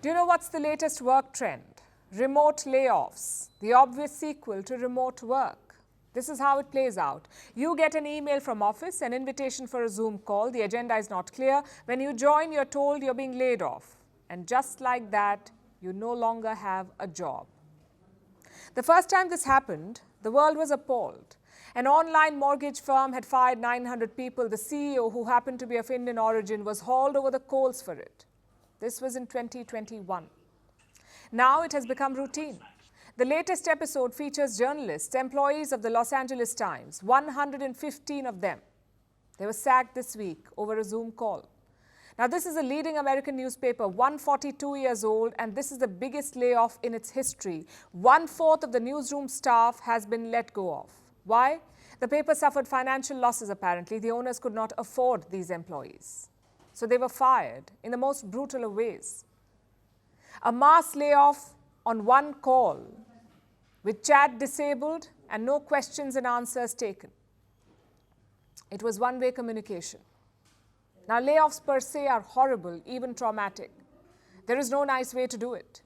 Do you know what's the latest work trend? Remote layoffs, the obvious sequel to remote work. This is how it plays out. You get an email from office, an invitation for a Zoom call. The agenda is not clear. When you join, you're told you're being laid off. And just like that, you no longer have a job. The first time this happened, the world was appalled. An online mortgage firm had fired 900 people. The CEO, who happened to be of Indian origin, was hauled over the coals for it. This was in 2021. Now it has become routine. The latest episode features journalists, employees of the Los Angeles Times, 115 of them. They were sacked this week over a Zoom call. Now, this is a leading American newspaper, 142 years old, and this is the biggest layoff in its history. 1/4 of the newsroom staff has been let go of. Why? The paper suffered financial losses, apparently. The owners could not afford these employees. So they were fired in the most brutal of ways. A mass layoff on one call, with chat disabled and no questions and answers taken. It was one-way communication. Now, layoffs per se are horrible, even traumatic. There is no nice way to do it.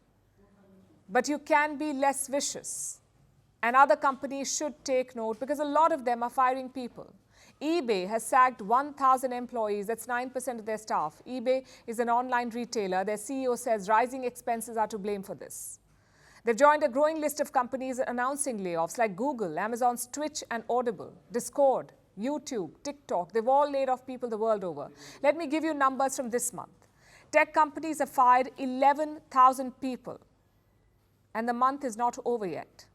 But you can be less vicious. And other companies should take note because a lot of them are firing people. eBay has sacked 1,000 employees. That's 9% of their staff. eBay is an online retailer. Their CEO says rising expenses are to blame for this. They've joined a growing list of companies announcing layoffs like Google, Amazon's Twitch and Audible, Discord, YouTube, TikTok. They've all laid off people the world over. Let me give you numbers from this month. Tech companies have fired 11,000 people. And the month is not over yet.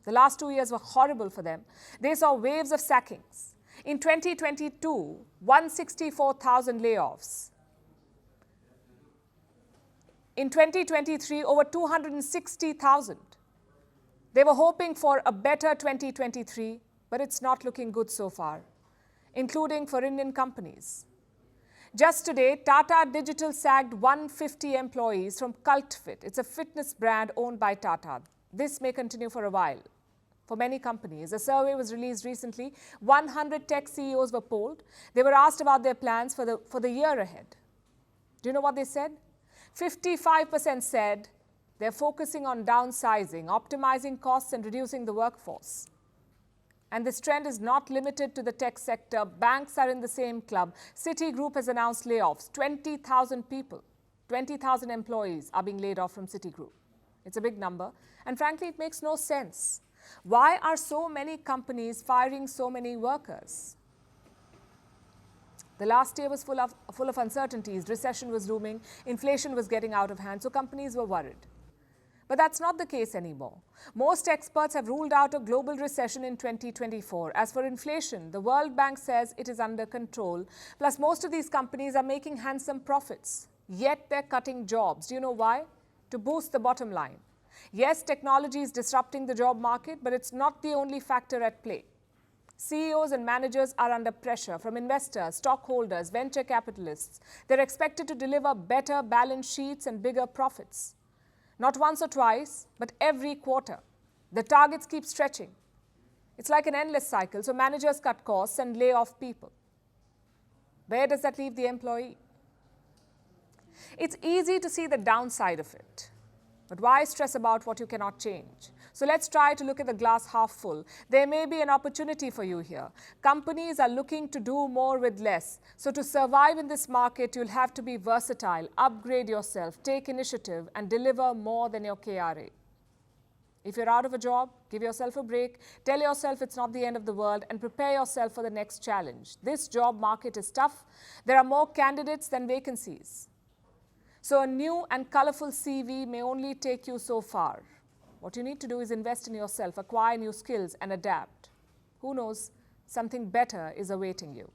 The last 2 years were horrible for them. They saw waves of sackings. In 2022, 164,000 layoffs. In 2023, over 260,000. They were hoping for a better 2023, but it's not looking good so far, including for Indian companies. Just today, Tata Digital sacked 150 employees from CultFit. It's a fitness brand owned by Tata. This may continue for a while. For many companies, a survey was released recently. 100 tech CEOs were polled. They were asked about their plans for the year ahead. Do you know what they said? 55% said they're focusing on downsizing, optimizing costs, and reducing the workforce. And this trend is not limited to the tech sector. Banks are in the same club. Citigroup has announced layoffs. 20,000 people, 20,000 employees are being laid off from Citigroup. It's a big number. And frankly, it makes no sense. Why are so many companies firing so many workers? The last year was full of uncertainties. Recession was looming. Inflation was getting out of hand. So companies were worried. But that's not the case anymore. Most experts have ruled out a global recession in 2024. As for inflation, the World Bank says it is under control. Plus, most of these companies are making handsome profits. Yet they're cutting jobs. Do you know why? To boost the bottom line. Yes, technology is disrupting the job market, but it's not the only factor at play. CEOs and managers are under pressure from investors, stockholders, venture capitalists. They're expected to deliver better balance sheets and bigger profits. Not once or twice, but every quarter. The targets keep stretching. It's like an endless cycle, so managers cut costs and lay off people. Where does that leave the employee? It's easy to see the downside of it. But why stress about what you cannot change? So let's try to look at the glass half full. There may be an opportunity for you here. Companies are looking to do more with less. So to survive in this market, you'll have to be versatile, upgrade yourself, take initiative, and deliver more than your KRA. If you're out of a job, give yourself a break, tell yourself it's not the end of the world, and prepare yourself for the next challenge. This job market is tough. There are more candidates than vacancies. So a new and colorful CV may only take you so far. What you need to do is invest in yourself, acquire new skills, and adapt. Who knows, something better is awaiting you.